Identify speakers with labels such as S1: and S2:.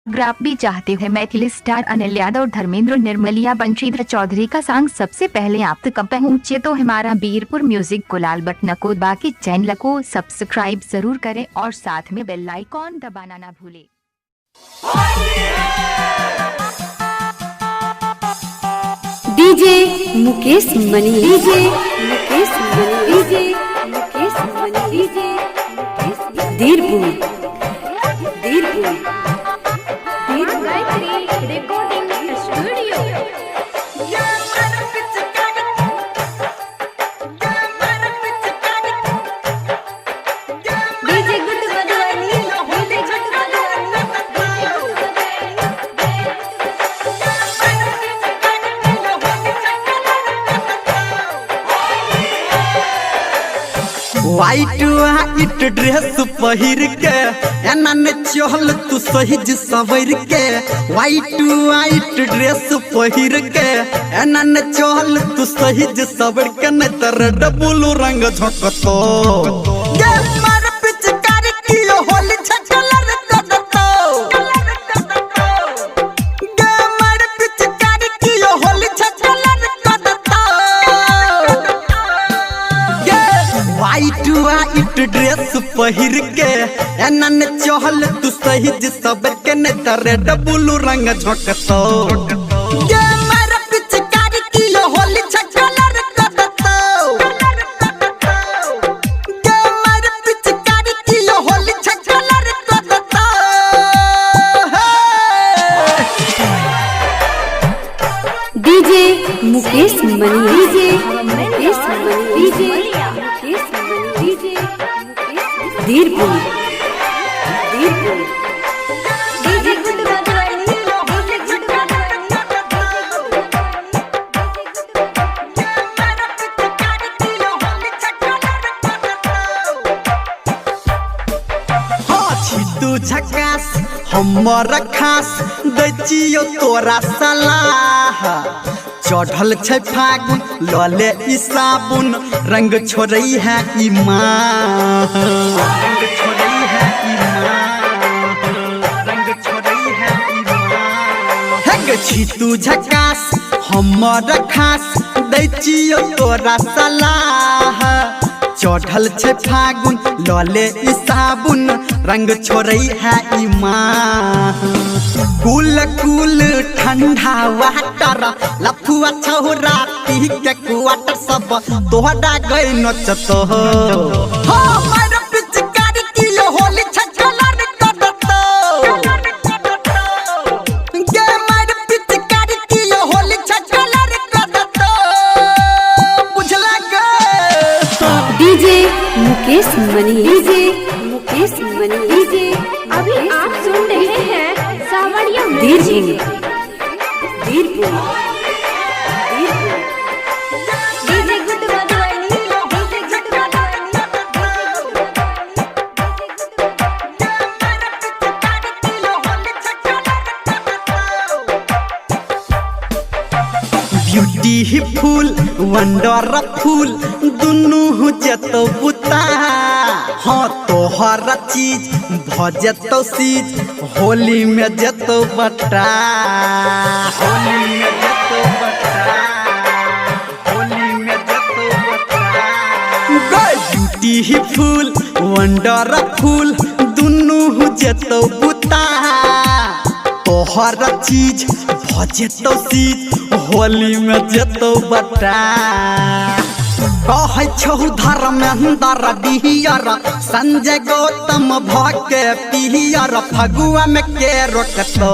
S1: Graph भी चाहते हैं। मैथिली स्टार अनिल यादव, धर्मेंद्र, निर्मलिया, बंशीधर चौधरी का सॉन्ग सबसे पहले आप तक पहुँचे तो हमारा बीरपुर म्यूजिक को लाल बटन को बाकी चैनल को सब्सक्राइब जरूर करें और साथ में बेल आइकॉन दबाना ना भूले।
S2: DJ Mukesh Mani, DJ Mukesh Mani, DJ Mukesh Mani, DJ Dhirpur Dhirpur
S3: recording studio. DJ good Madhubani, DJ good
S4: white white dress पहिर के एना ने चहल तू सहिज सवर के। वाइट वाइट ड्रेस पहिर के एना ने चहल तू सहिज सवर के। न तर डबुलू रंग झोंकतो ये मार पिचकारी की होली छकलर कदतो। ये मार पिचकारी की होली छकलर कदतो। ये वाइट वाइट ड्रेस पहिर के एना ने चहल तू सहिज सबर के। ने तरे डबुलू रंग झोंकतो ये मार पिचकारी की होली छकलर कदतो। ये मार पिचकारी की होली छकलर कदतो।
S2: DJ Mukesh Mani, DJ Mukesh Mani, DJ Mukesh Mani, DJ Dhirpur Dhirpur
S3: DJ good Madhubani, DJ good
S4: तू झकास हमर खास दचियो तोरा सलाह। चढ़ल छै फागुन लले ई साबुन रंग छोड़ई है ई माँ। रंग छोड़ई है ई माँ, रंग छोड़ई है ई माँ। हग छी तू झकास हमर खास दचियो तोरा सलाह। चढ़ल छै फागुन लले ई साबुन रंग छोड़ई है ई माँ। कूल कूल ठंडा वाटर लफुआ छौरा पी के क्वार्टर सब तोहरा गई नचतो। हो मार पिचकारी की होली छकलर कदतो। ये मार पिचकारी की होली छकलर कदतो। बुझला गे
S2: DJ Mukesh Mani, DJ Mukesh Mani, DJ
S3: अभी आप सुन रहे हैं सावरिया
S2: Dheerpur Dhirpur
S3: DJ good Madhubani, DJ good
S4: beautiful wonderful दुनू जतो बुता। हाँ तोहर चीज भजतो सीज होली में जतो बटा। होली में जतो बटा, होली में जतो बटा। ब्यूटीफुल वंडरफुल दुनू जतो बुता। तोहर चीज भजतो सीज होली में जतो बटा। कह धर्मेंद्र डिहियर संजय गौतम भके पिहियर फगुआ में के रोकतो।